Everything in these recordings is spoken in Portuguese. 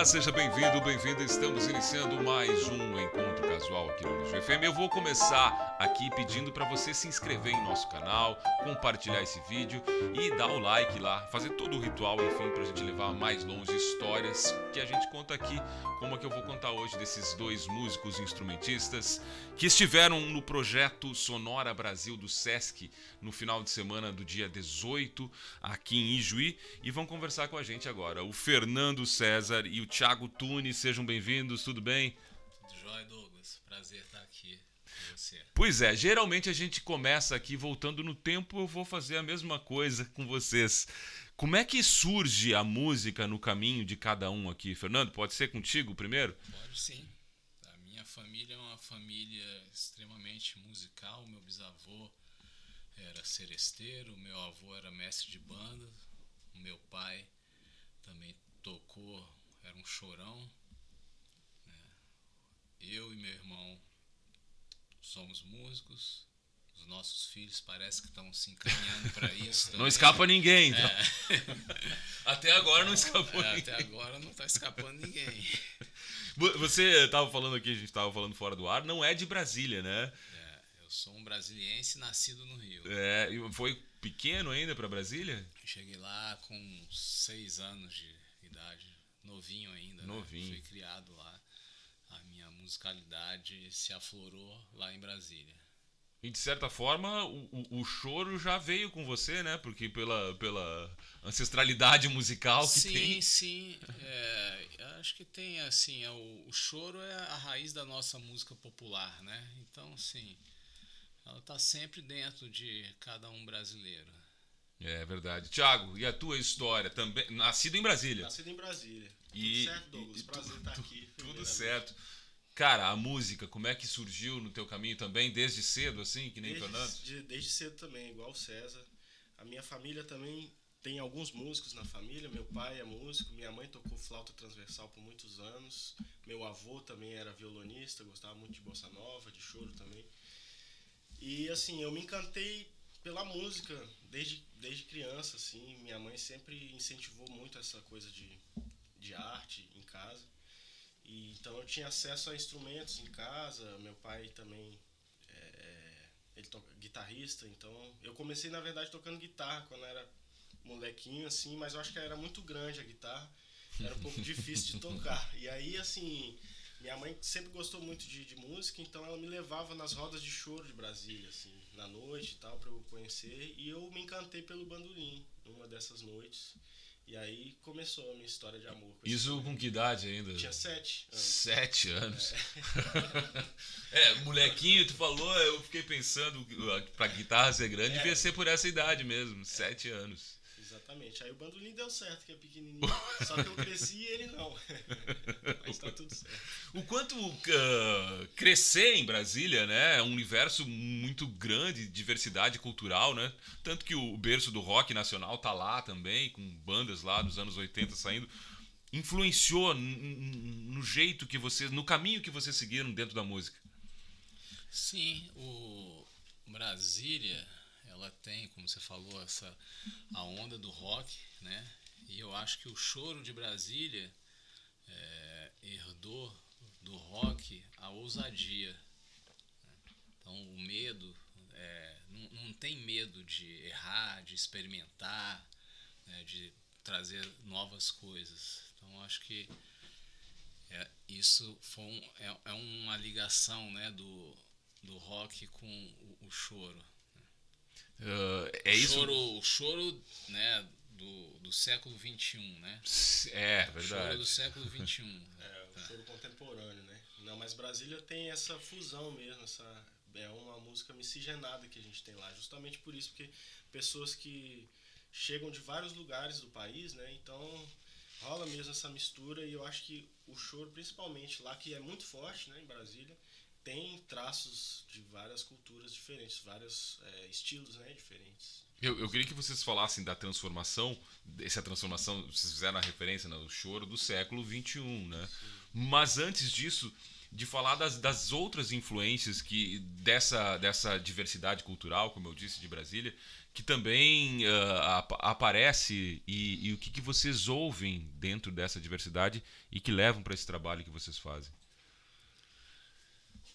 seja bem-vindo, bem-vinda. Estamos iniciando mais um Encontro Casual aqui no Luxo FM. Eu vou começar aqui pedindo para você se inscrever em nosso canal, compartilhar esse vídeo e dar o like lá, fazer todo o ritual, enfim, para a gente levar mais longe histórias que a gente conta aqui, como a que eu vou contar hoje desses dois músicos instrumentistas que estiveram no projeto Sonora Brasil do Sesc no final de semana do dia 18 aqui em Ijuí e vão conversar com a gente agora. O Fernando César e o Thiago Tunes, sejam bem-vindos, tudo bem? Tudo jóia, Douglas. Prazer estar aqui com você. Pois é, geralmente a gente começa aqui voltando no tempo, eu vou fazer a mesma coisa com vocês. Como é que surge a música no caminho de cada um aqui? Fernando, pode ser contigo primeiro? Pode sim. A minha família é uma família extremamente musical. Meu bisavô era seresteiro, meu avô era mestre de banda, o meu pai também tocou, era um chorão, né? Eu e meu irmão somos músicos. Os nossos filhos parece que estão se encaminhando para isso também. Não escapa ninguém, então. Até agora não escapou ninguém. Até agora não está escapando ninguém. Você estava falando aqui, a gente estava falando fora do ar, não é de Brasília, né? Eu sou um brasiliense nascido no Rio. E foi pequeno ainda para Brasília? Cheguei lá com 6 anos de idade, novinho ainda. Novinho. Né? Fui criado lá. A minha musicalidade se aflorou lá em Brasília. E de certa forma o choro já veio com você, né? Porque pela ancestralidade musical que tem. Sim. Acho que tem assim, o choro é a raiz da nossa música popular, né? Então, assim, ela está sempre dentro de cada um brasileiro. É verdade. Thiago, e a tua história também? Nascido em Brasília. Nascido em Brasília. E, tudo certo, Douglas. Prazer estar aqui. Tudo certo. Cara, a música, como é que surgiu no teu caminho também? Desde cedo, assim, que nem Fernando? Desde cedo também, igual o César. A minha família também tem alguns músicos na família. Meu pai é músico, minha mãe tocou flauta transversal por muitos anos. Meu avô também era violonista, gostava muito de bossa nova, de choro também. E assim, eu me encantei pela música desde criança, assim. Minha mãe sempre incentivou muito essa coisa de arte em casa. E, então eu tinha acesso a instrumentos em casa. Meu pai também ele guitarrista, então eu comecei na verdade tocando guitarra quando era molequinho, assim, mas eu acho que era muito grande a guitarra, era um pouco difícil de tocar. E aí, assim, minha mãe sempre gostou muito de música, então ela me levava nas rodas de choro de Brasília, assim, na noite e tal, pra eu conhecer, e eu me encantei pelo bandolim numa dessas noites. E aí começou a minha história de amor. Isso com que idade ainda? Tinha 7 anos. 7 anos? Molequinho, tu falou, eu fiquei pensando, pra guitarra ser grande, devia ser por essa idade mesmo, 7 anos. Exatamente. Aí o bandolim deu certo, que é pequenininho. Só que eu cresci e ele não. Mas tá tudo certo. O quanto crescer em Brasília, né, é um universo muito grande, diversidade cultural, né? Tanto que o berço do rock nacional tá lá também, com bandas lá dos anos 80 saindo. Influenciou no jeito que vocês, no caminho que vocês seguiram dentro da música? Sim, o Brasília, ela tem, como você falou, a onda do rock, né? E eu acho que o choro de Brasília herdou do rock a ousadia. Então o medo, não tem medo de errar, de experimentar, né? De trazer novas coisas. Então acho que isso foi uma ligação, né, do rock com o choro. O choro, né, do século XXI, né? É, verdade. O choro do século XXI. O choro contemporâneo, né? Não, mas Brasília tem essa fusão mesmo, é uma música miscigenada que a gente tem lá, justamente por isso, porque pessoas que chegam de vários lugares do país, né? Então rola mesmo essa mistura, e eu acho que o choro, principalmente lá, que é muito forte, né, em Brasília, tem traços de várias culturas diferentes, vários estilos, né, diferentes. Eu queria que vocês falassem da transformação, essa transformação, vocês fizeram a referência no choro do século XXI, né? Sim. Mas antes disso, de falar das outras influências dessa diversidade cultural, como eu disse, de Brasília, que também aparece e o que vocês ouvem dentro dessa diversidade e que levam para esse trabalho que vocês fazem.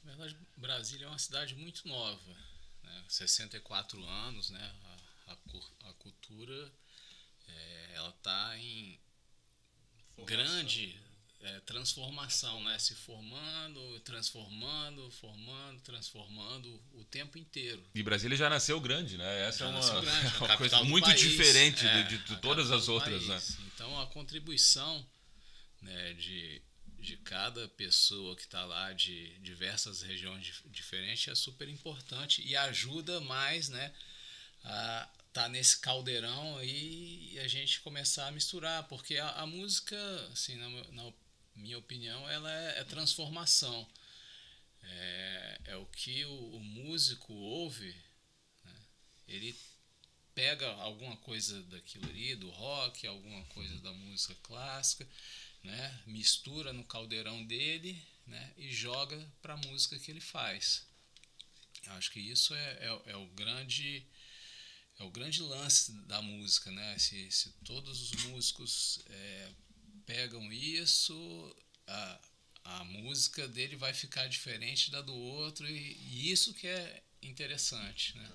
Na verdade, Brasília é uma cidade muito nova, né? 64 anos, né? A cultura ela está em grande transformação, né? Se formando, transformando o tempo inteiro. E Brasília já nasceu grande, né? Essa é uma coisa muito diferente de todas as outras, né? Então a contribuição, né, de cada pessoa que está lá de diversas regiões diferentes é super importante e ajuda mais, né, a estar nesse caldeirão aí e a gente começar a misturar, porque a música, assim, na minha opinião, ela é transformação. É o que o músico ouve, né? Ele pega alguma coisa daquilo ali, do rock, alguma coisa da música clássica, né? Mistura no caldeirão dele, né? E joga para a música que ele faz. Eu acho que isso é o grande lance da música, né? Se todos os músicos pegam isso, a música dele vai ficar diferente da do outro e isso que é interessante, né?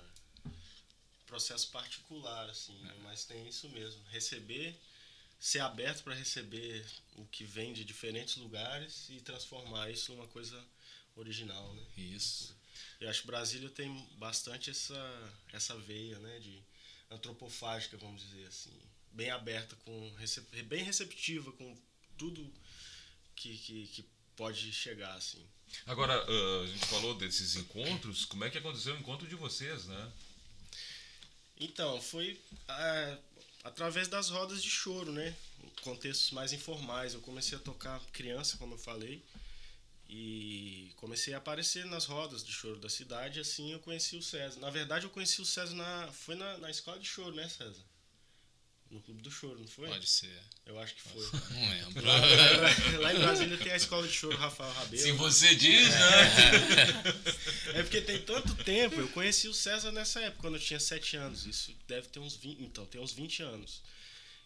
Processo particular, assim, mas tem isso mesmo. Ser aberto para receber o que vem de diferentes lugares e transformar isso numa coisa original, né? Isso. Eu acho que Brasília tem bastante essa veia, né, de antropofágica, vamos dizer assim, bem aberta, bem receptiva com tudo que pode chegar, assim. Agora, a gente falou desses encontros, como é que aconteceu o encontro de vocês, né? Então, foi através das rodas de choro, né? Contextos mais informais. Eu comecei a tocar criança, como eu falei, e comecei a aparecer nas rodas de choro da cidade, e assim eu conheci o César. Na verdade, eu conheci o César foi na escola de choro, né, César? No Clube do Choro, não foi? Pode ser. Eu acho que foi. Não lembro. Lá em Brasília tem a escola de choro Rafael Rabelo. Se você diz, né? É porque tem tanto tempo. Eu conheci o César nessa época, quando eu tinha 7 anos. Isso deve ter uns 20. Então, tem uns 20 anos.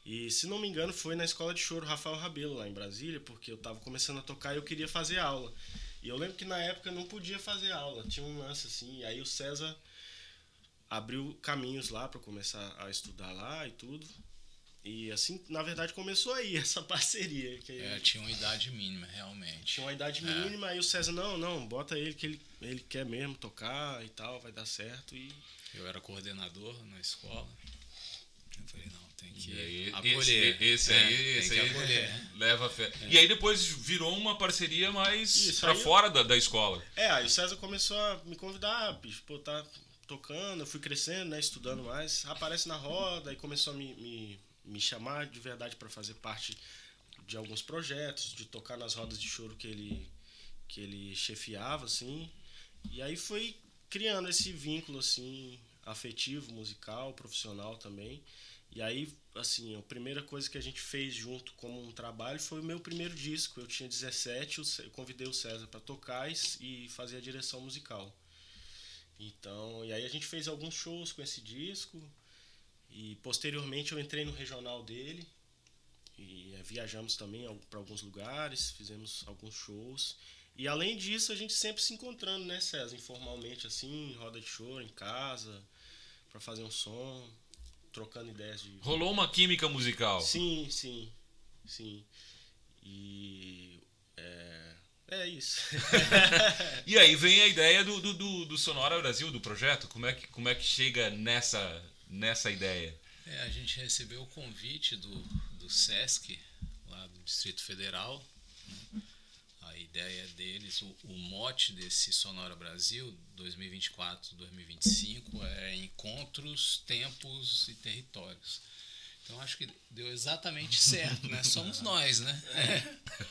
E, se não me engano, foi na escola de choro Rafael Rabelo, lá em Brasília, porque eu tava começando a tocar e eu queria fazer aula. E eu lembro que na época eu não podia fazer aula. Tinha um lance assim. E aí o César abriu caminhos lá para começar a estudar lá e tudo. E assim, na verdade, começou aí essa parceria. Tinha uma idade mínima, realmente. Tinha uma idade mínima, aí o César, não, bota ele que ele quer mesmo tocar e tal, vai dar certo. E eu era coordenador na escola. Eu falei, não, tem que acolher. Esse aí acolher. Leva fé. E aí depois virou uma parceria mais pra fora da escola. Aí o César começou a me convidar, bicho, pô, tá tocando, eu fui crescendo, né, estudando mais, aparece na roda, e começou a me chamar de verdade para fazer parte de alguns projetos, de tocar nas rodas de choro que ele chefiava, assim. E aí foi criando esse vínculo, assim, afetivo, musical, profissional também. E aí, assim, a primeira coisa que a gente fez junto como um trabalho foi o meu primeiro disco. Eu tinha 17, eu convidei o César para tocar e fazer a direção musical. Então, e aí a gente fez alguns shows com esse disco. E posteriormente eu entrei no regional dele e viajamos também para alguns lugares, fizemos alguns shows. E além disso a gente sempre se encontrando, né, César, informalmente assim, em roda de choro, em casa, para fazer um som, trocando ideias de... Rolou uma química musical. Sim. E é isso. E aí vem a ideia do Sonora Brasil, do projeto. Como é que chega nessa ideia? A gente recebeu o convite do SESC, lá do Distrito Federal. Né? A ideia deles, o mote desse Sonora Brasil 2024-2025 é Encontros, Tempos e Territórios. Então acho que deu exatamente certo, né? Somos nós, né?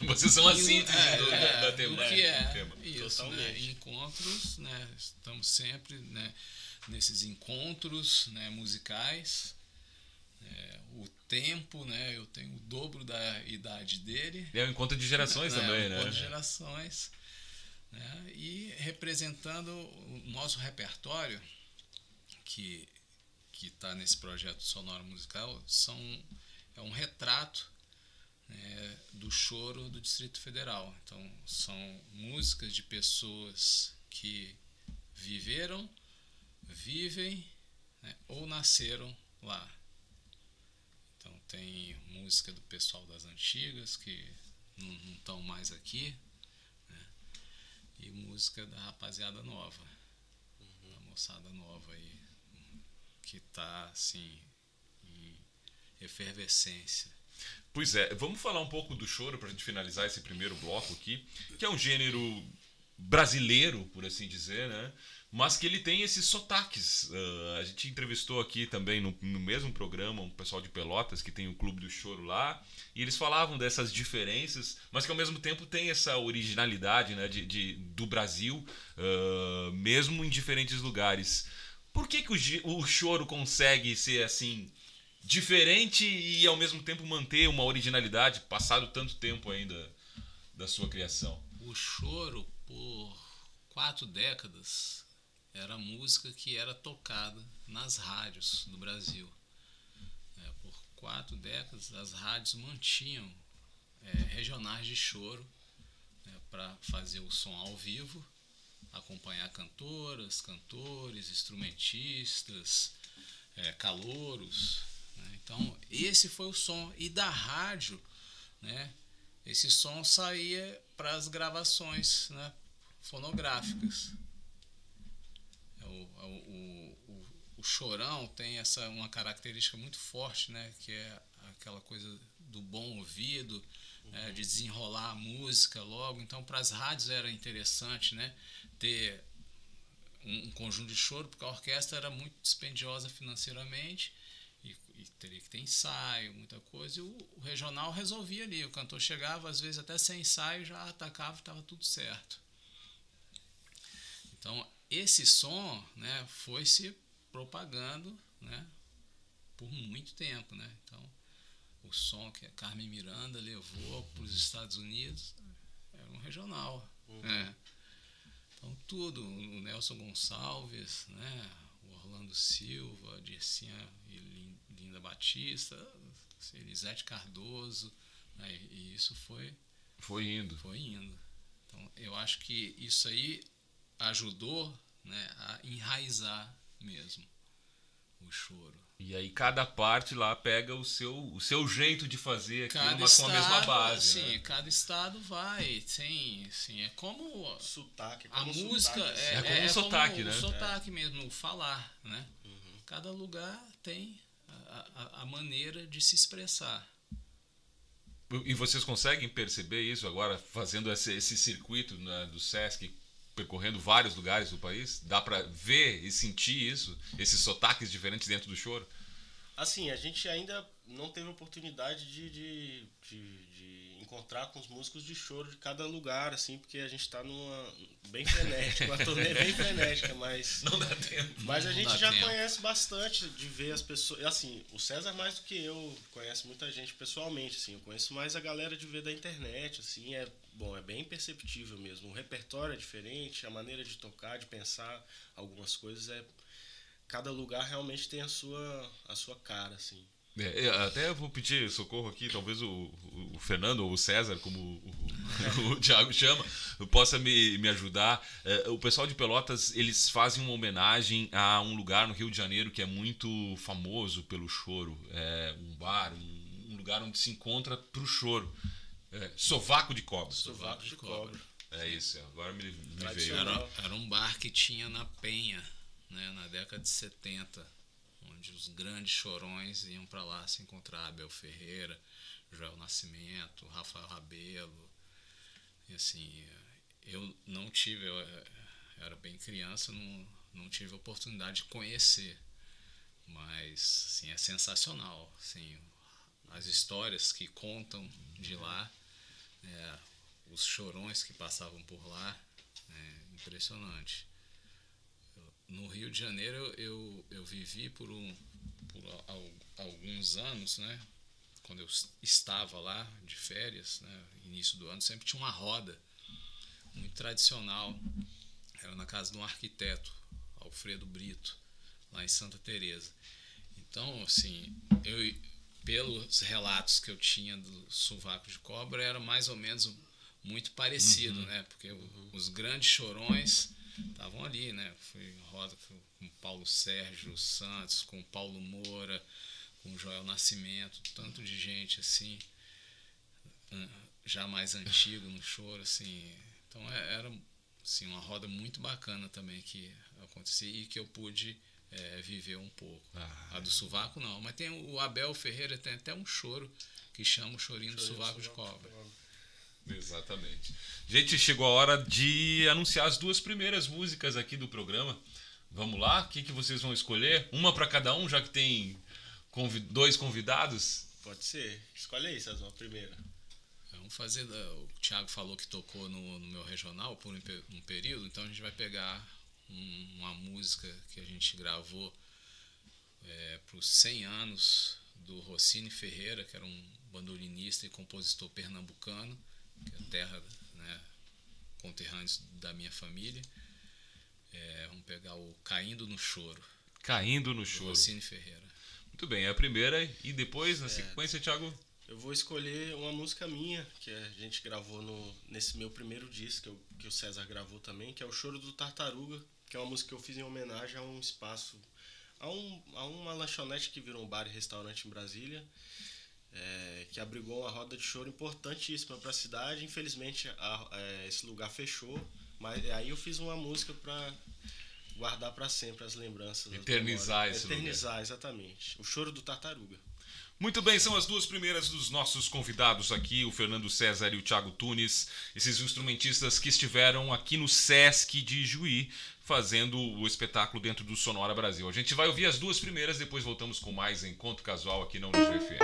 Vocês são a síntese da tema. O que é isso, né? Encontros, né? Estamos sempre, né, nesses encontros, né, musicais. O tempo, né? Eu tenho o dobro da idade dele. É um encontro de gerações também, né? Encontro de gerações. né? E representando o nosso repertório, que está nesse projeto sonoro musical, é um retrato, né, do choro do Distrito Federal. Então, são músicas de pessoas que viveram, vivem, né, ou nasceram lá. Então, tem música do pessoal das antigas, que não estão mais aqui, né, e música da rapaziada nova, da moçada nova aí, que está assim, em efervescência. Pois é, vamos falar um pouco do choro para a gente finalizar esse primeiro bloco aqui, que é um gênero brasileiro, por assim dizer, né? Mas que ele tem esses sotaques. A gente entrevistou aqui também no mesmo programa um pessoal de Pelotas que tem o Clube do Choro lá, e eles falavam dessas diferenças, mas que ao mesmo tempo tem essa originalidade, né, do Brasil, mesmo em diferentes lugares. Por que o choro consegue ser assim diferente e ao mesmo tempo manter uma originalidade, passado tanto tempo ainda da sua criação? O choro, por 4 décadas, era música que era tocada nas rádios do Brasil. Por 4 décadas, as rádios mantinham regionais de choro, para fazer o som ao vivo, acompanhar cantoras, cantores, instrumentistas, calouros. Então, esse foi o som. E da rádio, né, esse som saía para as gravações, né, fonográficas. O chorão tem uma característica muito forte, né, que é aquela coisa do bom ouvido, né, de desenrolar a música logo. Então, para as rádios era interessante, né, ter um conjunto de choro, porque a orquestra era muito dispendiosa financeiramente e teria que ter ensaio, muita coisa, e o regional resolvia ali. O cantor chegava, às vezes até sem ensaio, já atacava e estava tudo certo. Então, esse som, né, foi se propagando, né, por muito tempo, né? Então, o som que a Carmen Miranda levou para os Estados Unidos era um regional. Então, tudo, o Nelson Gonçalves, né, o Orlando Silva, a Dircinha e Linda Batista, Elisete Cardoso, né, e isso foi indo. Então, eu acho que isso aí ajudou, né, a enraizar mesmo o choro. E aí cada parte lá pega o seu jeito de fazer aquilo, mas com a mesma base. Sim, né? Cada estado vai, sim, é como Sotaque, a música é como um sotaque, né? O sotaque mesmo, o falar, né? Cada lugar tem a maneira de se expressar. E vocês conseguem perceber isso agora, fazendo esse circuito, né, do Sesc, percorrendo vários lugares do país? Dá pra ver e sentir isso, esses sotaques diferentes dentro do choro? Assim, a gente ainda não teve oportunidade de encontrar com os músicos de choro de cada lugar, assim, porque a gente tá numa bem frenética, uma turnê bem frenética, mas não dá tempo. Mas a gente já conhece bastante de ver as pessoas, assim, o César mais do que eu conhece muita gente pessoalmente, assim, eu conheço mais a galera de ver da internet, assim, é bem perceptível mesmo, o repertório é diferente, a maneira de tocar, de pensar algumas coisas cada lugar realmente tem a sua cara, assim. Até eu vou pedir socorro aqui, talvez o Fernando ou o César, como o Thiago chama, possa me ajudar. O pessoal de Pelotas, eles fazem uma homenagem a um lugar no Rio de Janeiro que é muito famoso pelo choro. É um bar, um lugar onde se encontra pro choro. Sovaco de Cobra. Sovaco de Cobra. É isso, agora me veio. Era um bar que tinha na Penha, né, na década de 70. Onde os grandes chorões iam para lá se encontrar, Abel Ferreira, Joel Nascimento, Rafael Rabelo. E assim, eu não tive, eu era bem criança, não tive a oportunidade de conhecer, mas assim, é sensacional, assim, as histórias que contam de lá, os chorões que passavam por lá, impressionante. No Rio de Janeiro eu vivi por alguns anos, né? Quando eu estava lá de férias, né? Início do ano, sempre tinha uma roda muito tradicional. Era na casa de um arquiteto, Alfredo Brito, lá em Santa Teresa. Então, assim, pelos relatos que eu tinha do sovaco de cobra, era mais ou menos muito parecido, né? Porque os grandes chorões estavam ali, né? Foi roda com Paulo Sérgio Santos, com Paulo Moura, com Joel Nascimento, tanto de gente assim, já mais antigo no choro, assim. Então era assim, uma roda muito bacana também que acontecia e que eu pude viver um pouco. A do sovaco não, mas tem o Abel Ferreira, tem até um choro que chama o chorinho do sovaco de cobra. Exatamente. Gente, chegou a hora de anunciar as 2 primeiras músicas aqui do programa. Vamos lá? O que vocês vão escolher? Uma para cada um, já que tem 2 convidados? Pode ser. Escolhe aí, César, a primeira. Vamos fazer... O Thiago falou que tocou no meu regional por um período, então a gente vai pegar uma música que a gente gravou para os 100 anos do Rossini Ferreira, que era um bandolinista e compositor pernambucano, que é a terra, né, conterrâneos da minha família. Vamos pegar o Caindo no Choro. Caindo no Choro. Rossini Ferreira. Muito bem, é a primeira. E depois, na sequência, Thiago? Eu vou escolher uma música minha, que a gente gravou nesse meu primeiro disco, que o César gravou também, que é o Choro do Tartaruga, que é uma música que eu fiz em homenagem a um espaço, a uma lanchonete que virou um bar e restaurante em Brasília, que abrigou uma roda de choro importantíssima para a cidade. Infelizmente, esse lugar fechou, mas aí eu fiz uma música para guardar para sempre as lembranças. Eternizar esse lugar. Eternizar, exatamente. O Choro do Tartaruga. Muito bem, são as 2 primeiras dos nossos convidados aqui, o Fernando César e o Thiago Tunis, esses instrumentistas que estiveram aqui no Sesc de Juí, fazendo o espetáculo dentro do Sonora Brasil. A gente vai ouvir as 2 primeiras, depois voltamos com mais Encontro Casual aqui na Unijuí FM.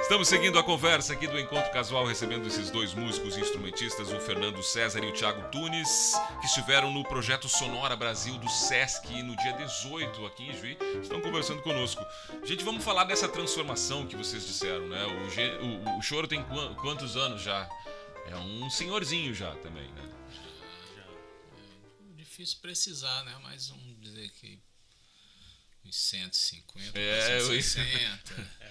Estamos seguindo a conversa aqui do Encontro Casual, recebendo esses 2 músicos e instrumentistas, o Fernando César e o Thiago Tunis, que estiveram no projeto Sonora Brasil do Sesc no dia 18 aqui em Juí. Estão conversando conosco. Gente, vamos falar dessa transformação que vocês disseram, né? O choro tem quantos anos já? É um senhorzinho já também, né? Já. É difícil precisar, né? Mas vamos dizer que uns 150, 160.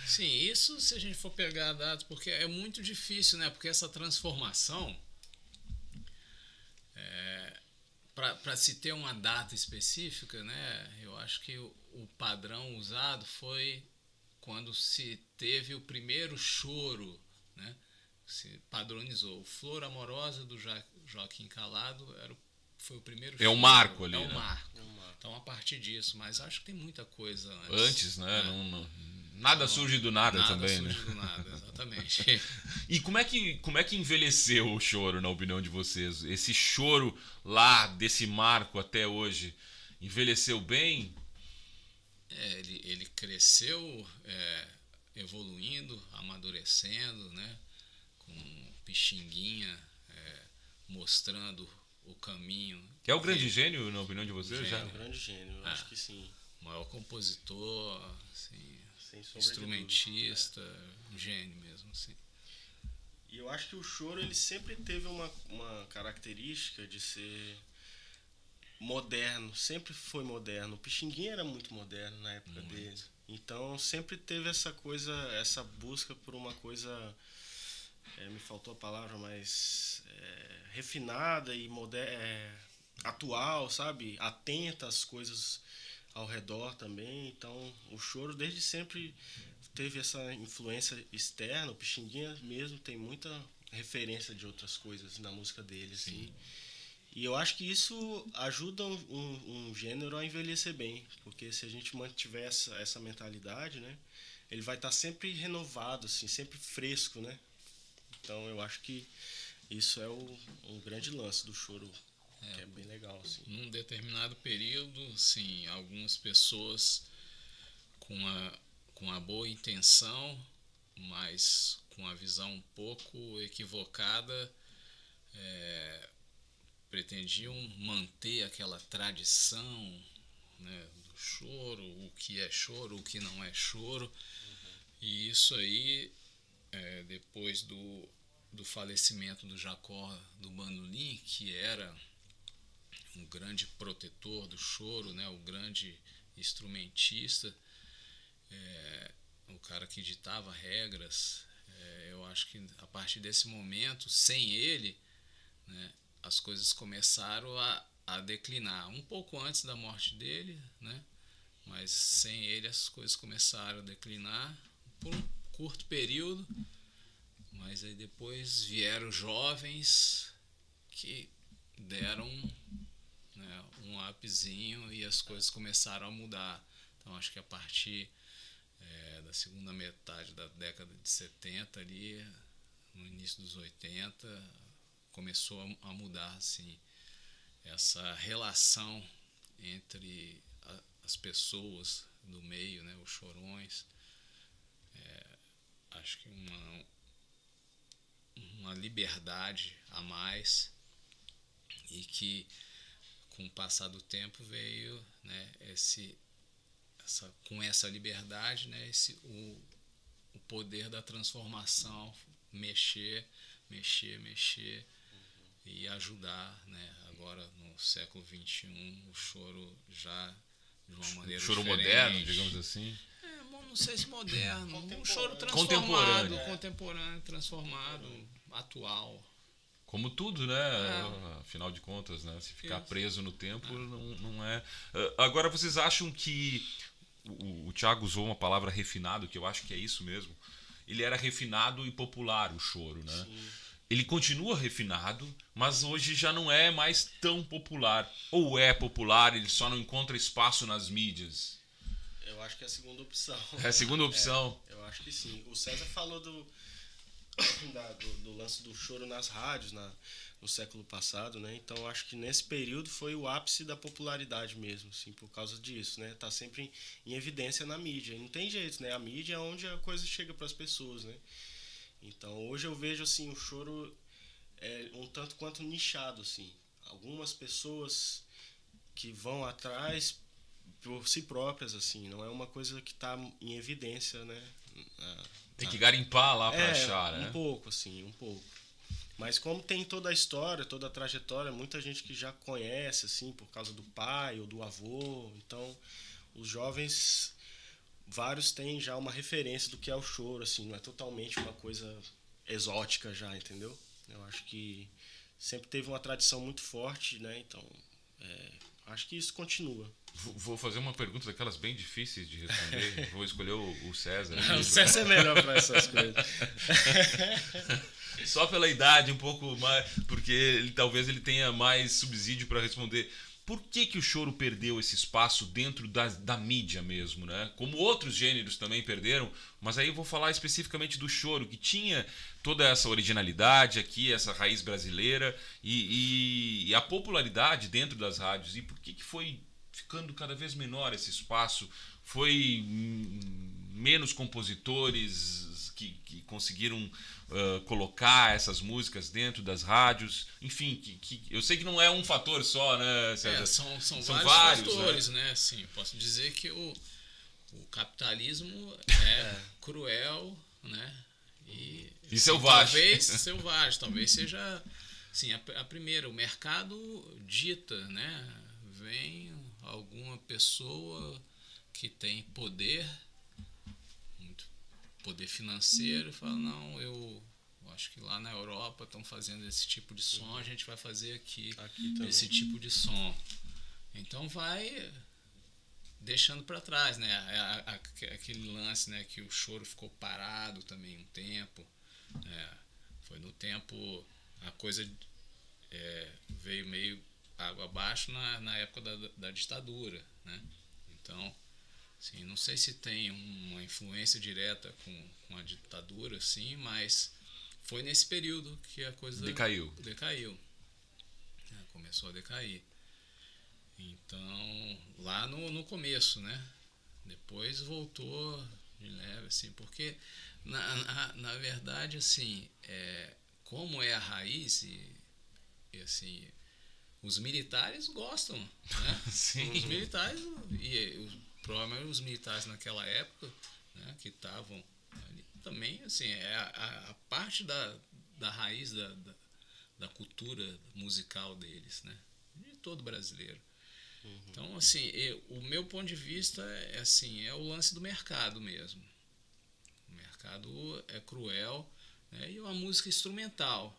Sim, isso se a gente for pegar dados, porque é muito difícil, né? Porque essa transformação, para se ter uma data específica, né? Eu acho que o padrão usado foi quando se teve o primeiro choro, né? Se padronizou. O Flor Amorosa do Joaquim Calado foi o primeiro choro. É um marco ali, né? né? Marco. Então, a partir disso, mas acho que tem muita coisa antes. Antes, né? Nada surge do nada também, né? Nada surge do nada, exatamente. E como é que envelheceu o choro, na opinião de vocês? Esse choro lá, desse marco até hoje, envelheceu bem? Ele cresceu, evoluindo, amadurecendo, né? Com Pixinguinha mostrando o caminho. Que é o grande gênio, na opinião de vocês? É o grande gênio, eu acho que sim. O maior compositor, assim, instrumentista, um gênio mesmo, assim. E eu acho que o choro ele sempre teve uma característica de ser moderno, sempre foi moderno. O Pixinguinha era muito moderno na época dele. Então sempre teve essa coisa, essa busca por uma coisa, me faltou a palavra, mas refinada e atual, sabe? Atenta às coisas ao redor também. Então o choro desde sempre teve essa influência externa. O Pixinguinha mesmo tem muita referência de outras coisas na música dele, assim. E eu acho que isso ajuda um gênero a envelhecer bem, porque se a gente mantiver essa mentalidade, né, ele vai estar sempre renovado, assim, sempre fresco, né? Então eu acho que isso é um grande lance do choro, que é bem legal, assim. Num determinado período, sim, algumas pessoas com a boa intenção, mas com a visão um pouco equivocada, pretendiam manter aquela tradição, né, do choro, o que é choro, o que não é choro. E isso aí, depois do falecimento do Jacó do Bandolim, que era um grande protetor do choro, né, o grande instrumentista, o cara que ditava regras. Eu acho que a partir desse momento, sem ele, né, as coisas começaram a declinar. Um pouco antes da morte dele, né, mas sem ele as coisas começaram a declinar por um curto período. Mas aí depois vieram jovens que deram, né, um upzinho e as coisas começaram a mudar. Então acho que a partir da segunda metade da década de 70 ali, no início dos 80, começou a mudar assim, essa relação entre as pessoas do meio, né, os chorões. Acho que uma liberdade a mais, e que com o passar do tempo veio, né, com essa liberdade, né, o poder da transformação, mexer e ajudar, né, agora no século XXI, o choro já de uma maneira choro diferente. moderno, digamos assim. Não sei se moderno, um choro contemporâneo, contemporâneo, transformado, atual. Como tudo, né? Afinal de contas, né? Se ficar preso no tempo, não é. Agora, vocês acham que o Thiago usou uma palavra refinado, que eu acho que é isso mesmo. Ele era refinado e popular, o choro, né? Sim. Ele continua refinado, mas hoje já não é mais tão popular. Ou é popular, ele só não encontra espaço nas mídias. Eu acho que é a segunda opção. É a segunda opção? Eu acho que sim. O César falou do lance do choro nas rádios no século passado, né? Então acho que nesse período foi o ápice da popularidade mesmo, assim, por causa disso, né? Tá sempre em evidência na mídia. E não tem jeito, né? A mídia é onde a coisa chega para as pessoas, né? Então hoje eu vejo assim o choro um tanto quanto nichado, assim. Algumas pessoas que vão atrás por si próprias, assim, não é uma coisa que está em evidência, né? Tem que garimpar lá para achar, né? Um pouco, assim, um pouco. Mas como tem toda a história, toda a trajetória, muita gente que já conhece, assim, por causa do pai ou do avô. Então, os jovens, vários têm já uma referência do que é o choro, assim, não é totalmente uma coisa exótica já, entendeu? Eu acho que sempre teve uma tradição muito forte, né? Então, acho que isso continua. Vou fazer uma pergunta daquelas bem difíceis de responder. Vou escolher o César. O César é melhor para essas coisas. Só pela idade, um pouco mais, porque talvez ele tenha mais subsídio para responder. Por que o choro perdeu esse espaço dentro da mídia mesmo, né? Como outros gêneros também perderam, mas aí eu vou falar especificamente do choro, que tinha toda essa originalidade aqui, essa raiz brasileira e a popularidade dentro das rádios. E por que foi ficando cada vez menor esse espaço? Foi menos compositores que conseguiram colocar essas músicas dentro das rádios, enfim, que eu sei que não é um fator só, né, César? São vários fatores, né? Assim, posso dizer que o capitalismo é cruel, né? E selvagem. Talvez seja assim, a primeira, o mercado dita, né? Vem alguma pessoa que tem poder, muito poder financeiro, e fala, não, eu acho que lá na Europa estão fazendo esse tipo de som, a gente vai fazer aqui esse tipo de som. Então vai deixando para trás, né? Aquele lance, né, que o choro ficou parado também um tempo, né? Foi no tempo, a coisa veio meio água abaixo na época da ditadura, né? Então, assim, não sei se tem uma influência direta com a ditadura, assim, mas foi nesse período que a coisa decaiu. Começou a decair. Então, lá no começo, né? Depois voltou de leve, assim, porque na verdade, assim, como é a raiz e assim, os militares gostam, né? Sim. Os militares, provavelmente os militares naquela época, né, que estavam também, assim, é a parte da raiz da cultura musical deles, né? De todo brasileiro. Então, assim, o meu ponto de vista é o lance do mercado mesmo. O mercado é cruel, né? E uma música instrumental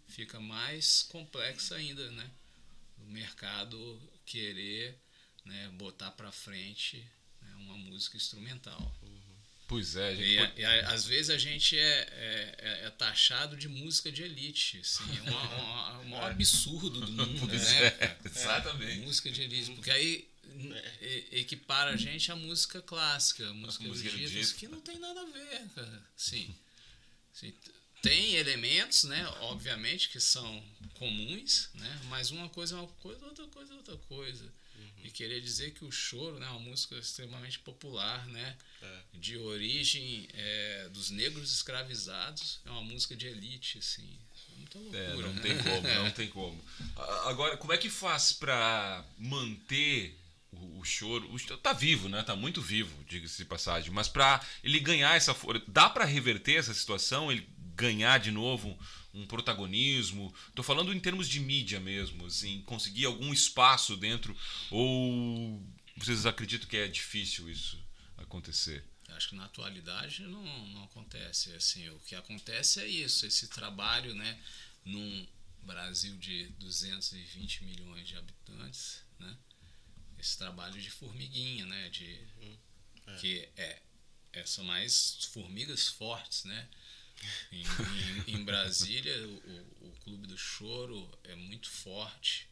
fica mais complexa ainda, né? O mercado querer, né, botar para frente, né, uma música instrumental. Pois é, às vezes a gente é taxado de música de elite, assim, o maior absurdo do mundo, né? Exatamente. Música de elite, porque aí equipara a gente à música clássica, a música erudita, que não tem nada a ver, cara. Assim, tem elementos, né, obviamente, que são comuns, né, mas uma coisa é uma coisa, outra coisa é outra coisa. E querer dizer que o choro, né, é uma música extremamente popular, né, de origem dos negros escravizados, é uma música de elite, assim, é muita loucura. Não tem como, não tem como. Agora, como é que faz para manter o choro? O choro tá vivo, né? Tá muito vivo, diga-se de passagem, mas para ele ganhar essa força, dá para reverter essa situação, ele ganhar de novo um protagonismo? Tô falando em termos de mídia mesmo, assim, conseguir algum espaço dentro, ou vocês acreditam que é difícil isso acontecer? Acho que na atualidade não acontece. Assim, o que acontece é isso, esse trabalho, né, num Brasil de 220 milhões de habitantes, né, esse trabalho de formiguinha, né, que são mais formigas fortes, né. Em Brasília, o Clube do Choro é muito forte,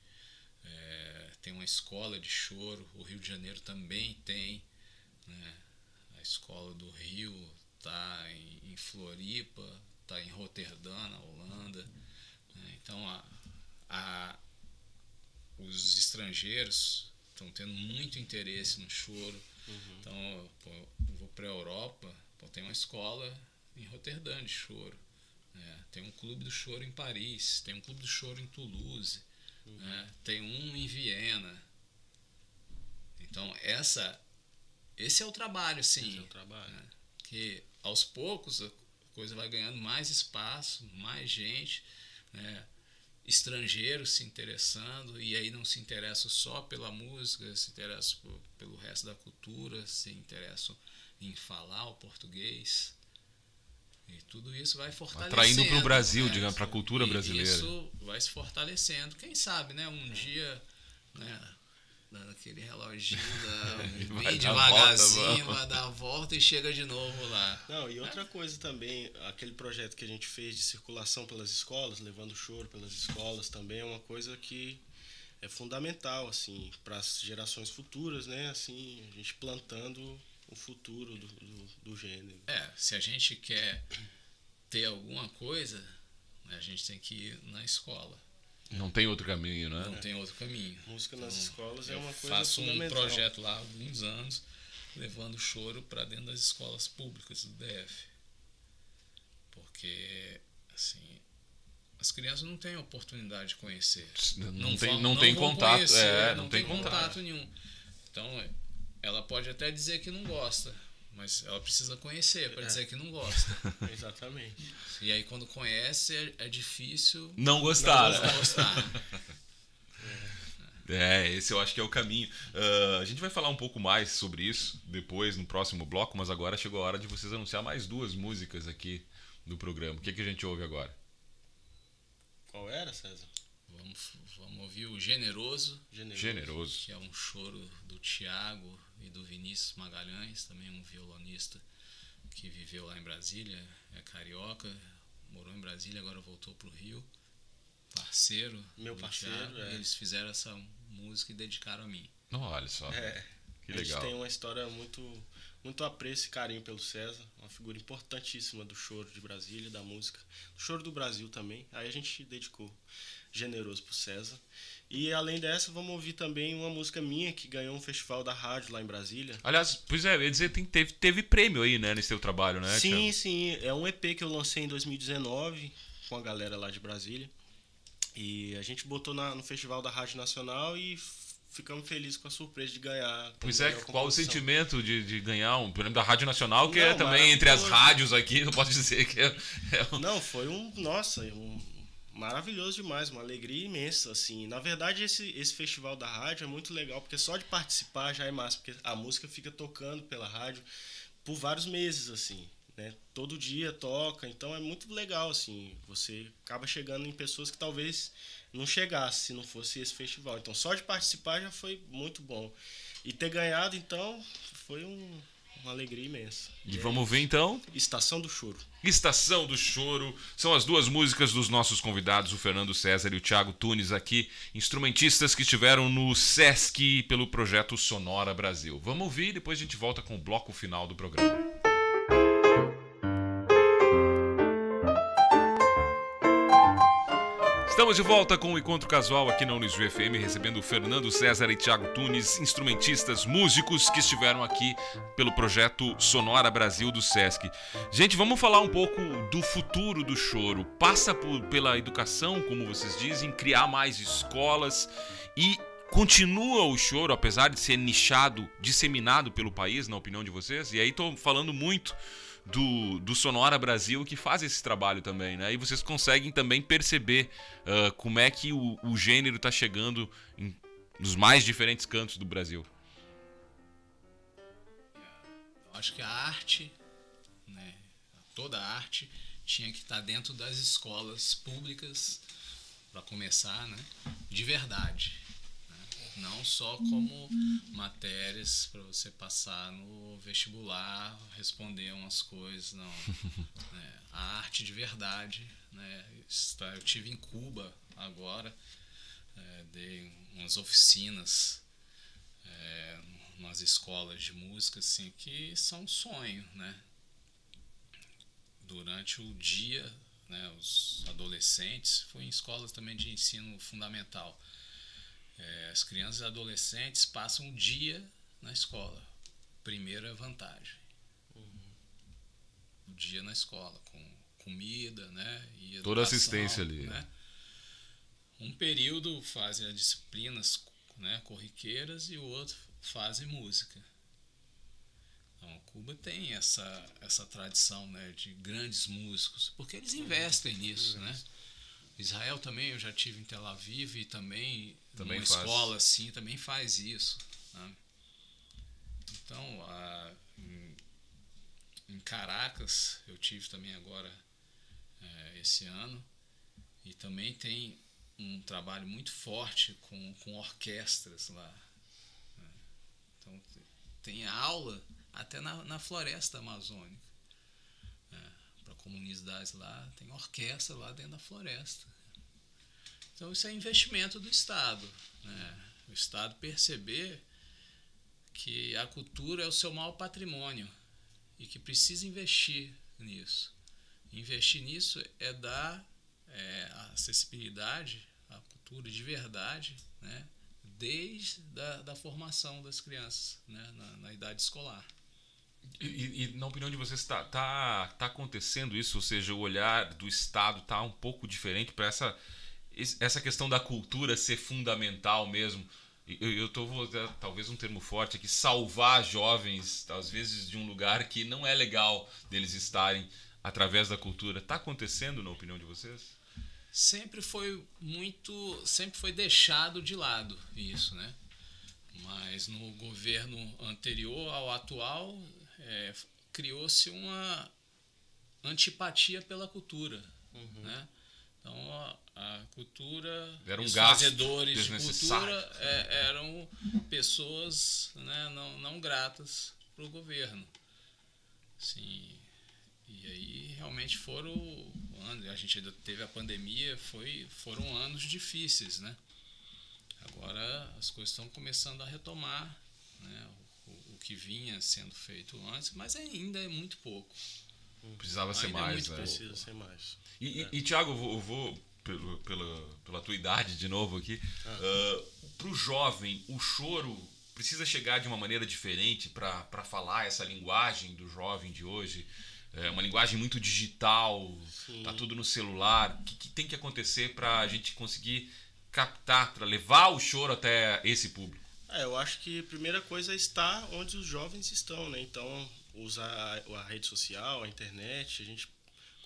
tem uma escola de choro. O Rio de Janeiro também tem, né? A escola do Rio está em Floripa, está em Roterdã, na Holanda, né? Então os estrangeiros estão tendo muito interesse no choro. Então, eu vou para a Europa, tem uma escola em Roterdã de choro, né? Tem um clube do choro em Paris, tem um clube do choro em Toulouse, né? Tem um em Viena. Então esse é o trabalho, sim. Esse é o trabalho, né? Que aos poucos a coisa vai ganhando mais espaço, mais gente, né? Estrangeiros se interessando, e aí não se interessam só pela música, se interessam pelo resto da cultura, se interessam em falar o português. E tudo isso vai fortalecendo. Atraindo para o Brasil, né? Digamos, para a cultura brasileira. Isso vai se fortalecendo. Quem sabe, né? Um dia, né, dando aquele reloginho, bem devagarzinho, vai dar a volta e chega de novo lá. Não, e outra coisa também, aquele projeto que a gente fez de circulação pelas escolas, levando choro pelas escolas, também é uma coisa que é fundamental, assim, para as gerações futuras, né? Assim, a gente plantando o futuro do gênero. Se a gente quer ter alguma coisa, a gente tem que ir na escola. Não tem outro caminho, né? Não tem outro caminho. Música nas escolas é uma coisa faço fundamental. Um projeto lá há alguns anos, levando choro para dentro das escolas públicas do DF. Porque, assim, as crianças não têm oportunidade de conhecer. Não tem contato. Conhecer, não tem contato nenhum. Então, ela pode até dizer que não gosta, mas ela precisa conhecer para dizer que não gosta. Exatamente. E aí, quando conhece, é difícil não gostar. Não gostar. Esse eu acho que é o caminho. A gente vai falar um pouco mais sobre isso depois, no próximo bloco, mas agora chegou a hora de vocês anunciar mais 2 músicas aqui do programa. O que a gente ouve agora? Qual era, César? Vamos ouvir o Generoso, que é um choro do Thiago e do Vinícius Magalhães, também um violonista que viveu lá em Brasília, é carioca, morou em Brasília, agora voltou para o Rio, parceiro. Meu parceiro, Thiago, eles fizeram essa música e dedicaram a mim. Olha só, que legal. A gente tem uma história muito apreço e carinho pelo César, uma figura importantíssima do choro de Brasília, da música, do choro do Brasil também. Aí a gente dedicou Generoso pro César. E além dessa, vamos ouvir também uma música minha que ganhou um festival da rádio lá em Brasília. Aliás, pois eu ia dizer, teve prêmio aí, né, nesse teu trabalho, né? Sim, sim. É um EP que eu lancei em 2019 com a galera lá de Brasília. E a gente botou no Festival da Rádio Nacional e ficamos felizes com a surpresa de ganhar. Pois é, qual o sentimento de ganhar um prêmio da Rádio Nacional, que Não, é também entre as rádios aqui, não posso dizer que Não, foi maravilhoso demais, uma alegria imensa, assim. Na verdade, esse festival da rádio é muito legal, porque só de participar já é massa, porque a música fica tocando pela rádio por vários meses, assim, né? Todo dia toca, então é muito legal, assim. Você acaba chegando em pessoas que talvez não chegasse se não fosse esse festival. Então, só de participar já foi muito bom. E ter ganhado, então, foi uma alegria imensa. E vamos ver, então? Estação do Choro. Estação do Choro. São as duas músicas dos nossos convidados, o Fernando César e o Thiago Tunes aqui, instrumentistas que estiveram no Sesc pelo projeto Sonora Brasil. Vamos ouvir e depois a gente volta com o bloco final do programa. Estamos de volta com o Encontro Casual aqui na Unijuí FM, recebendo o Fernando César e Thiago Tunes, instrumentistas, músicos que estiveram aqui pelo projeto Sonora Brasil do Sesc. Gente, vamos falar um pouco do futuro do choro. Passa pela educação, como vocês dizem, criar mais escolas e continua o choro, apesar de ser nichado, disseminado pelo país, na opinião de vocês? E aí estou falando muito do Sonora Brasil, que faz esse trabalho também, né? E vocês conseguem também perceber como é que o gênero está chegando nos mais diferentes cantos do Brasil. Eu acho que a arte, né, toda a arte, tinha que estar dentro das escolas públicas, para começar, né, de verdade. Não só como matérias para você passar no vestibular, responder umas coisas, não. A arte de verdade, né? Eu tive em Cuba agora, dei umas oficinas nas escolas de música, assim, que são um sonho, né? Durante o dia, né, os adolescentes, fui em escolas também de ensino fundamental. As crianças e adolescentes passam um dia na escola. Primeira vantagem. O dia na escola, com comida, né? E educação, toda assistência ali. Né? Um período fazem as disciplinas, né, corriqueiras, e o outro fazem música. Então, Cuba tem essa tradição, né, de grandes músicos, porque eles investem nisso, né? Israel também, eu já tive em Tel Aviv e também uma escola assim também faz isso, né? Então, em Caracas eu tive também agora esse ano, e também tem um trabalho muito forte com orquestras lá, né? Então tem aula até na floresta amazônica. Para comunidades lá, tem orquestra lá dentro da floresta. Então isso é investimento do Estado, né? O Estado perceber que a cultura é o seu maior patrimônio e que precisa investir nisso. Investir nisso é dar acessibilidade à cultura de verdade, né? Desde da formação das crianças, né? na idade escolar. E na opinião de vocês, tá acontecendo isso? Ou seja, o olhar do Estado está um pouco diferente para essa questão da cultura ser fundamental mesmo? Vou usar talvez um termo forte aqui, salvar jovens, às vezes, de um lugar que não é legal deles estarem através da cultura. Está acontecendo, na opinião de vocês? Sempre foi deixado de lado isso, né? Mas no governo anterior ao atual, criou-se uma antipatia pela cultura, né? Então a cultura, os fazedores de cultura eram pessoas, né, não gratas para o governo. Sim, e aí realmente a gente ainda teve a pandemia, foram anos difíceis, né? Agora as coisas estão começando a retomar, né, o que vinha sendo feito antes, mas ainda é muito pouco. Precisava ser mais, né? Precisa ser mais. E Thiago, eu vou pela tua idade de novo aqui. Para o jovem, o choro precisa chegar de uma maneira diferente para falar essa linguagem do jovem de hoje? É uma linguagem muito digital, sim. Tá tudo no celular. O que tem que acontecer para a gente conseguir captar, para levar o choro até esse público? Eu acho que a primeira coisa é estar onde os jovens estão, né? Então, usar a rede social, a internet, a gente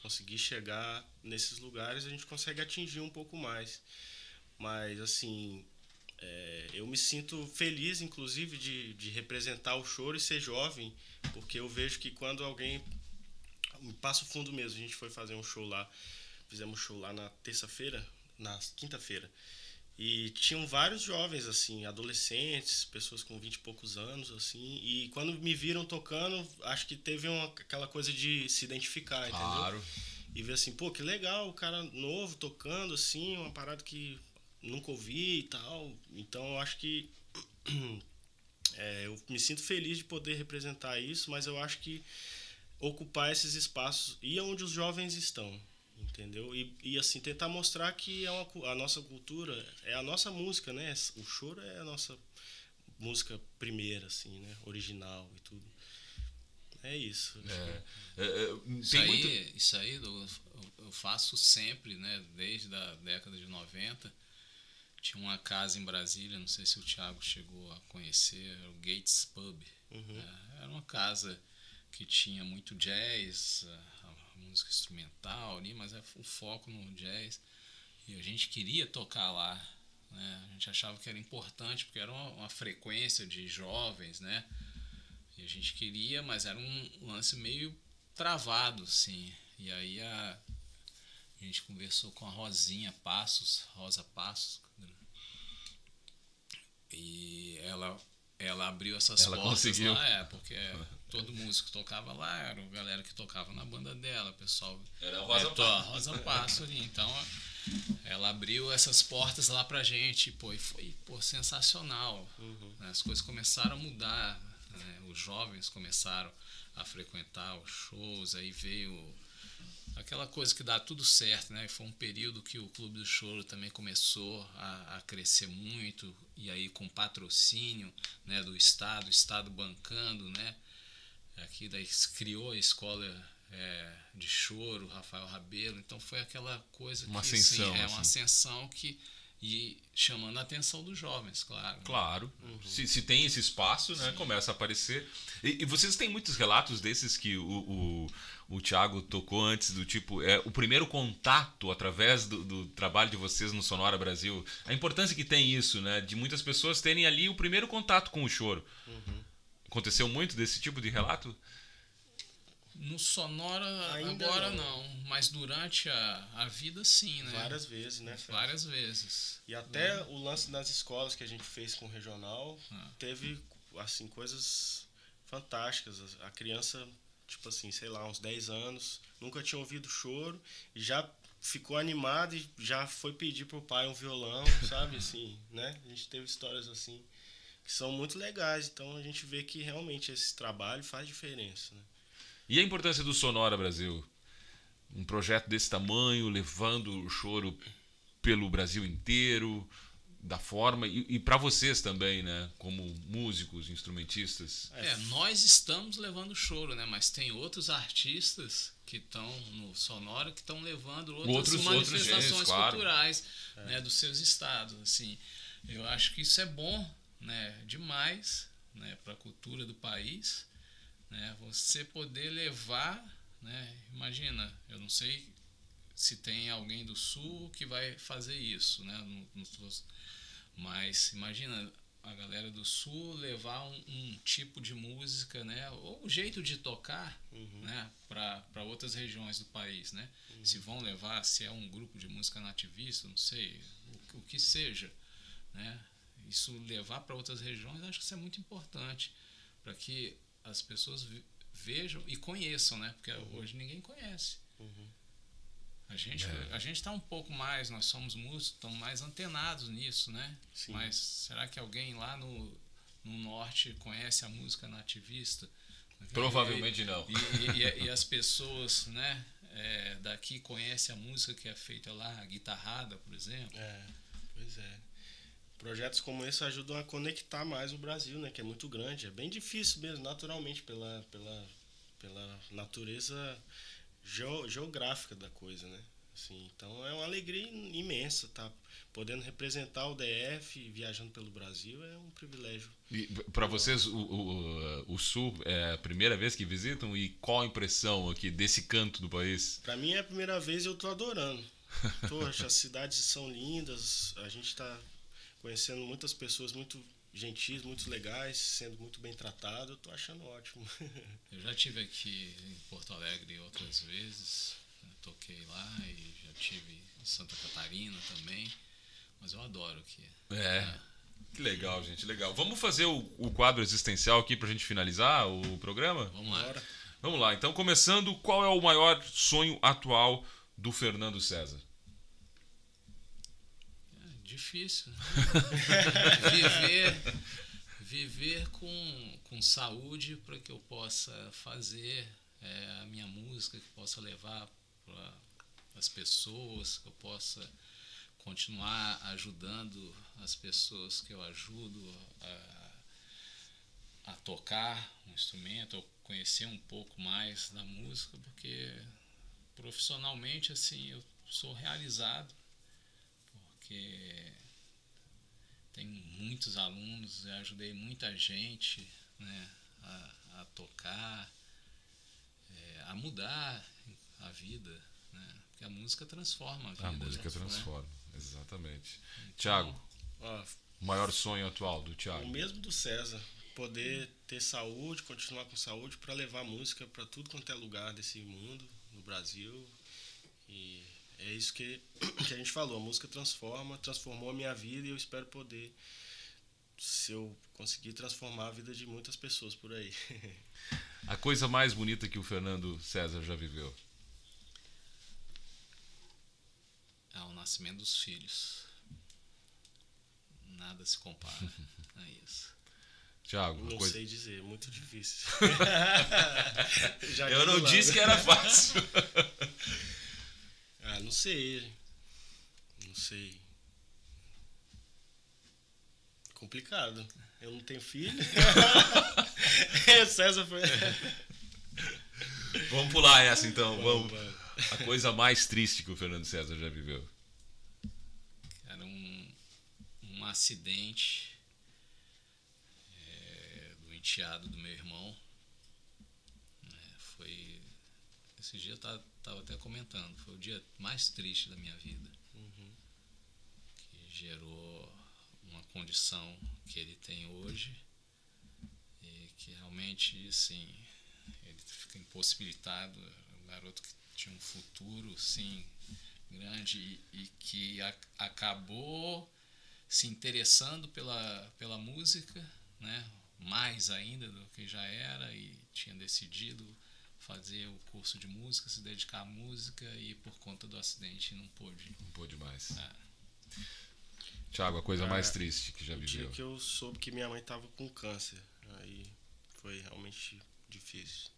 conseguir chegar nesses lugares, a gente consegue atingir um pouco mais. Mas, assim, eu me sinto feliz, inclusive, de representar o choro e ser jovem, porque eu vejo que quando alguém... Passo Fundo mesmo, a gente foi fazer um show lá, fizemos um show lá na terça-feira, na quinta-feira, e tinham vários jovens, assim, adolescentes, pessoas com 20 e poucos anos, assim, e quando me viram tocando, acho que teve aquela coisa de se identificar, entendeu? Claro. E ver assim, pô, que legal, o cara novo tocando, assim, uma parada que nunca ouvi e tal. Então eu acho que eu me sinto feliz de poder representar isso, mas eu acho que ocupar esses espaços e onde os jovens estão, entendeu? E assim, tentar mostrar que a nossa cultura é a nossa música, né? O choro é a nossa música primeira, assim, né? Original e tudo. É isso. Isso aí eu faço sempre, né? Desde a década de 90. Tinha uma casa em Brasília, não sei se o Thiago chegou a conhecer, o Gates Pub. Uhum. Era uma casa que tinha muito jazz, a música instrumental ali, mas o foco no jazz. E a gente queria tocar lá, né? A gente achava que era importante, porque era uma frequência de jovens, né? E a gente queria, mas era um lance meio travado, assim. E aí a gente conversou com a Rosa Passos, e ela abriu essas portas conseguiu. lá, porque todo músico que tocava lá era a galera que tocava na banda dela, o pessoal. Era a Rosa Passos ali. Então ela abriu essas portas lá pra gente, e foi sensacional. Uhum. As coisas começaram a mudar, né? Os jovens começaram a frequentar os shows, aí veio aquela coisa que dá tudo certo, né? Foi um período que o Clube do Choro também começou a crescer muito, e aí com patrocínio, né, do Estado, o Estado bancando, né? Aqui daí criou a escola de choro, Rafael Rabelo, então foi aquela coisa uma que ascensão, uma ascensão e chamando a atenção dos jovens, claro. Claro. Uhum. Se tem esse espaço, né, começa a aparecer. E vocês têm muitos relatos desses que o Thiago tocou antes, do tipo, o primeiro contato através do trabalho de vocês no Sonora Brasil, a importância que tem isso, né, de muitas pessoas terem ali o primeiro contato com o choro. Uhum. Aconteceu muito desse tipo de relato? No Sonora Ainda agora não. mas durante a vida sim, né? Várias vezes, né, Fred? Várias vezes. E até o lance das escolas que a gente fez com o regional teve, assim, coisas fantásticas. A criança, tipo assim, sei lá, uns 10 anos, nunca tinha ouvido choro e já ficou animado e já foi pedir pro pai um violão, sabe, assim, né? A gente teve histórias assim que são muito legais, então a gente vê que realmente esse trabalho faz diferença, né? E a importância do Sonora Brasil? Um projeto desse tamanho, levando o choro pelo Brasil inteiro, da forma... E para vocês também, né? Como músicos, instrumentistas. Nós estamos levando choro, né? Mas tem outros artistas que estão no Sonora que estão levando outras manifestações culturais, né? Dos seus estados, assim. Eu acho que isso é bom, né? Demais, né? Para a cultura do país, né? Você poder levar, né? Imagina, eu não sei se tem alguém do Sul que vai fazer isso, né? Mas imagina a galera do Sul levar um tipo de música, né? Ou o jeito de tocar, né? Para outras regiões do país, né? Se vão levar, se é um grupo de música nativista, não sei, o que seja, né? Isso levar para outras regiões, acho que isso é muito importante para que as pessoas vejam e conheçam, né? Porque hoje ninguém conhece. A gente está um pouco mais, nós somos músicos, estamos mais antenados nisso, né? Sim. Mas será que alguém lá no norte conhece a música nativista? Provavelmente não. E as pessoas, né, daqui conhecem a música que é feita lá, a guitarrada, por exemplo? Pois é. Projetos como esse ajudam a conectar mais o Brasil, né? Que é muito grande. É bem difícil mesmo, naturalmente, pela natureza geográfica da coisa, né? Assim, então é uma alegria imensa, tá? Podendo representar o DF, viajando pelo Brasil, é um privilégio. E para vocês, o Sul é a primeira vez que visitam? E qual a impressão aqui desse canto do país? Para mim é a primeira vez e eu tô adorando. Poxa, as cidades são lindas, a gente está conhecendo muitas pessoas muito gentis, muito legais, sendo muito bem tratado. Eu tô achando ótimo. Eu já estive aqui em Porto Alegre outras vezes, né, toquei lá e já estive em Santa Catarina também, mas eu adoro aqui. Que legal, gente, legal. Vamos fazer o quadro existencial aqui pra gente finalizar o programa? Vamos lá. Bora. Vamos lá, então começando, qual é o maior sonho atual do Fernando César? Difícil, né? viver com saúde para que eu possa fazer a minha música, que eu possa levar para as pessoas, que eu possa continuar ajudando as pessoas que eu ajudo a tocar um instrumento, ou conhecer um pouco mais da música, porque profissionalmente assim eu sou realizado, porque tenho muitos alunos, eu ajudei muita gente, né, a tocar, a mudar a vida, né, porque a música transforma a vida. A música né? transforma, exatamente. Tiago, Ó, o maior sonho atual do Tiago? o mesmo do César, poder ter saúde, continuar com saúde para levar a música para tudo quanto é lugar desse mundo, no Brasil. E é isso que a gente falou, a música transformou a minha vida e eu espero poder, se eu conseguir, transformar a vida de muitas pessoas por aí. A coisa mais bonita que o Fernando César já viveu? É o nascimento dos filhos. Nada se compara a isso. Tiago, Não sei dizer, muito difícil. Eu não disse que era fácil. Ah, não sei. Não sei. Complicado. Eu não tenho filho. César foi. Vamos pular essa então. Vamos. Vamos. A coisa mais triste que o Fernando César já viveu? Era um acidente do enteado do meu irmão. Esse dia eu estava até comentando, foi o dia mais triste da minha vida. Que gerou uma condição que ele tem hoje e que realmente, assim, ele fica impossibilitado. Um garoto que tinha um futuro, sim, grande e que acabou se interessando pela música, né? Mais ainda do que já era, e tinha decidido fazer o curso de música, se dedicar à música, e por conta do acidente não pôde. Não pôde mais. Tiago, a coisa mais triste que já O viveu? dia que eu soube que minha mãe estava com câncer, aí foi realmente difícil.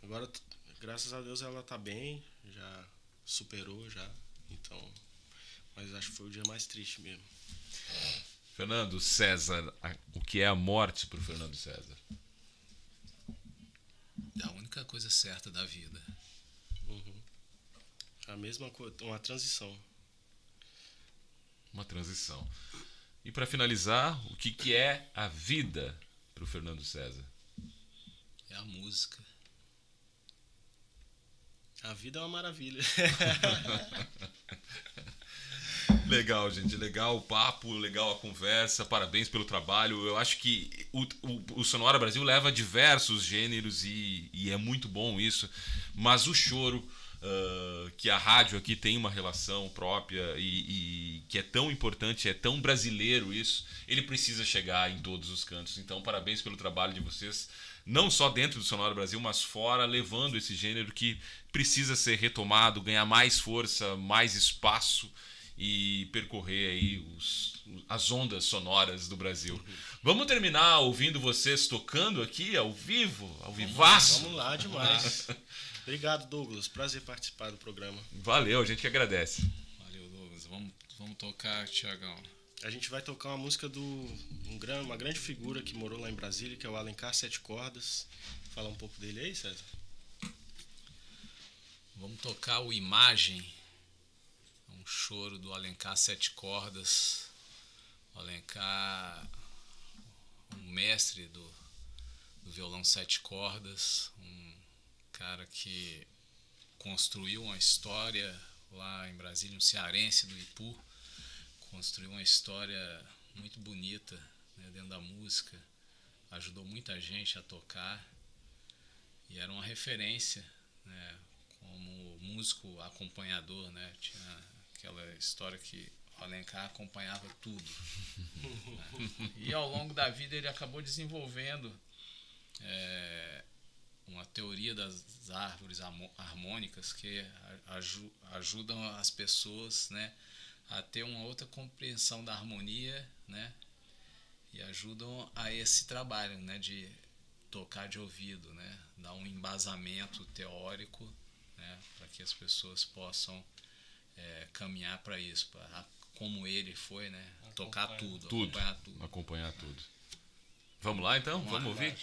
Agora, graças a Deus, ela está bem, já superou já, então, mas acho que foi o dia mais triste mesmo. Fernando César, o que é a morte para o Fernando César? A única coisa certa da vida. A mesma coisa, uma transição. Uma transição. E para finalizar, o que é a vida para o Fernando César? É a música. A vida é uma maravilha. Legal, gente. Legal o papo, legal a conversa. Parabéns pelo trabalho. Eu acho que o Sonora Brasil leva diversos gêneros e é muito bom isso. Mas o choro, que a rádio aqui tem uma relação própria e que é tão importante, é tão brasileiro isso, ele precisa chegar em todos os cantos. Então, parabéns pelo trabalho de vocês, não só dentro do Sonora Brasil, mas fora, levando esse gênero que precisa ser retomado, ganhar mais força, mais espaço e percorrer aí as ondas sonoras do Brasil. Vamos terminar ouvindo vocês tocando aqui ao vivo, ao vivaço? Vamos lá, demais. Obrigado, Douglas. Prazer participar do programa. Valeu, a gente que agradece. Valeu, Douglas. Vamos tocar, Tiagão. A gente vai tocar uma música uma grande figura que morou lá em Brasília, que é o Alencar Sete Cordas. Fala um pouco dele aí, César. Vamos tocar o Imagem, um choro do Alencar Sete Cordas. O Alencar, um mestre do violão sete cordas, um cara que construiu uma história lá em Brasília, um cearense do Ipu, construiu uma história muito bonita, né, dentro da música, ajudou muita gente a tocar e era uma referência, né, como músico acompanhador, né, tinha aquela história que o Alencar acompanhava tudo. Né, e ao longo da vida ele acabou desenvolvendo uma teoria das árvores harmônicas que ajudam as pessoas, né, a ter uma outra compreensão da harmonia, né, e ajudam a esse trabalho, né, de tocar de ouvido, né, dar um embasamento teórico, né, para que as pessoas possam caminhar para isso, como ele foi, né, tocar tudo, acompanhar tudo. Vamos lá então? Vamos ouvir?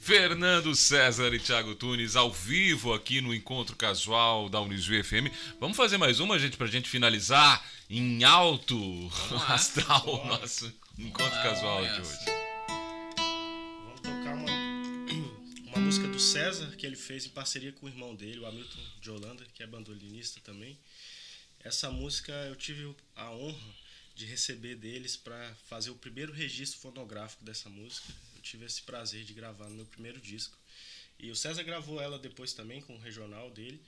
Fernando César e Thiago Tunes ao vivo aqui no Encontro Casual da Unijuí FM. Vamos fazer mais uma, gente, pra gente finalizar em alto astral o nosso Encontro Casual de hoje. Vamos tocar uma música do César que ele fez em parceria com o irmão dele, o Hamilton de Holanda, que é bandolinista também. Essa música eu tive a honra de receber deles para fazer o primeiro registro fonográfico dessa música. Eu tive esse prazer de gravar no meu primeiro disco. E o César gravou ela depois também com o regional dele.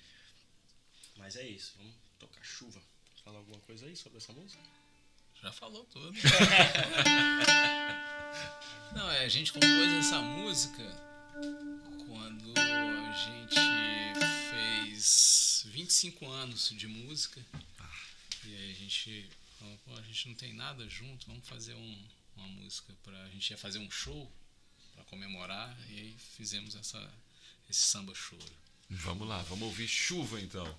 Mas é isso, vamos tocar Chuva. Falar alguma coisa aí sobre essa música? Já falou tudo. Não, a gente compôs essa música quando a gente fez 25 anos de música. E aí a gente falou, pô, a gente não tem nada junto, vamos fazer uma música a gente ia fazer um show para comemorar, e aí fizemos esse samba choro. Vamos lá, vamos ouvir Chuva então.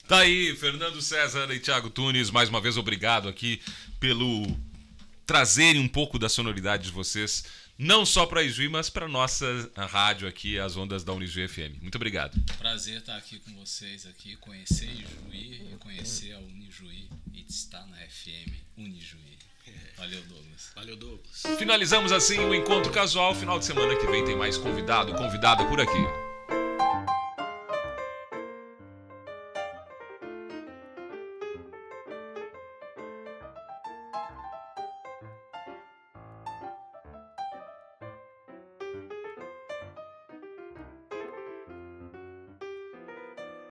Tá aí, Fernando César e Thiago Tunes, mais uma vez obrigado aqui pelo trazerem um pouco da sonoridade de vocês, não só para a Ijuí, mas para nossa rádio aqui, as ondas da Unijuí FM. Muito obrigado. Prazer estar aqui com vocês, aqui, conhecer Ijuí e conhecer a Unijuí e estar na FM Unijuí. Valeu, Douglas. Valeu, Douglas. Finalizamos assim o Encontro Casual. Final de semana que vem tem mais convidado, convidada por aqui.